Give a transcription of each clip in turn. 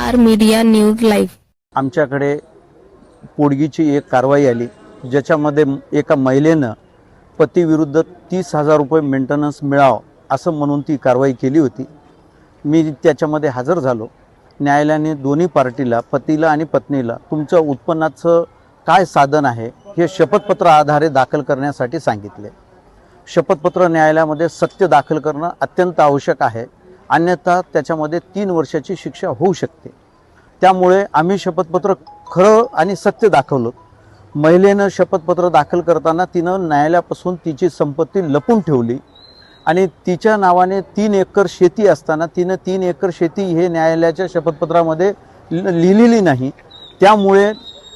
Star media news live. आमच्याकडे पोडगीची एक कारवाई आली ज्याच्यामध्ये एका महिलेनं पतीविरुद्ध 30,000 रुपये मेंटेनन्स मिळावं असं म्हणून ती कारवाई केली होती. मी त्याच्यामध्ये हजर झालो. न्यायालयाने दोन्ही पार्टीला, पतीला आणि पत्नीला, तुमचं उत्पन्नाचं काय साधन आहे हे शपथपत्र आधारे दाखल करण्यासाठी सांगितले. शपथपत्र न्यायालयामध्ये सत्य दाखल करणं अत्यंत आवश्यक आहे, अन्यथा त्याच्यामध्ये 3 वर्षाची शिक्षा होऊ शकते. त्यामुळे आम्ही शपथपत्र खरं आणि सत्य दाखवलं. महिलेनं शपथपत्र दाखल करताना तिनं न्यायालयापासून तिची संपत्ती लपून ठेवली आणि तिच्या नावाने 3 एकर शेती असताना तिनं 3 एकर शेती हे न्यायालयाच्या शपथपत्रामध्ये लिहिलेली नाही. त्यामुळे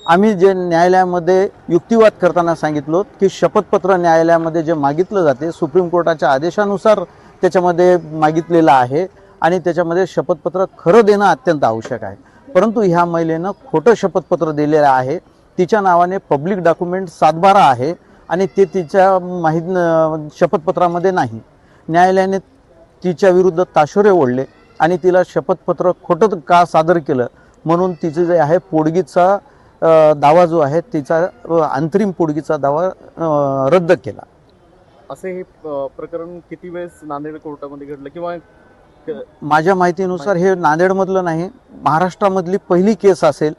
आम्ही जे न्यायालयामध्ये युक्तिवाद करताना सांगितलो की शपथपत्र न्यायालयामध्ये जे मागितलं जाते सुप्रीम कोर्टाच्या आदेशानुसार त्याच्यामध्ये मागितलेलं आहे आणि त्याच्यामध्ये शपथपत्र खरं देणं अत्यंत आवश्यक आहे. परंतु ह्या महिलेनं खोटं शपथपत्र दिलेलं आहे. तिच्या नावाने पब्लिक डॉक्युमेंट 7/12 आहे आणि ते तिच्या शपथपत्रामध्ये नाही. न्यायालयाने तिच्या विरुद्ध ताशोरे ओढले आणि तिला शपथपत्र खोटं का सादर केलं म्हणून तिचं जे आहे पोडगीचा दावा जो आहे तिचा अंतरिम पोडगीचा दावा रद्द केला. असे हे प्रकरण किती वेळेस नांदेड कोर्टामध्ये घडलं किंवा माझ्या माहितीनुसार हे नांदेडमधलं नाही, महाराष्ट्रामधली पहिली केस असेल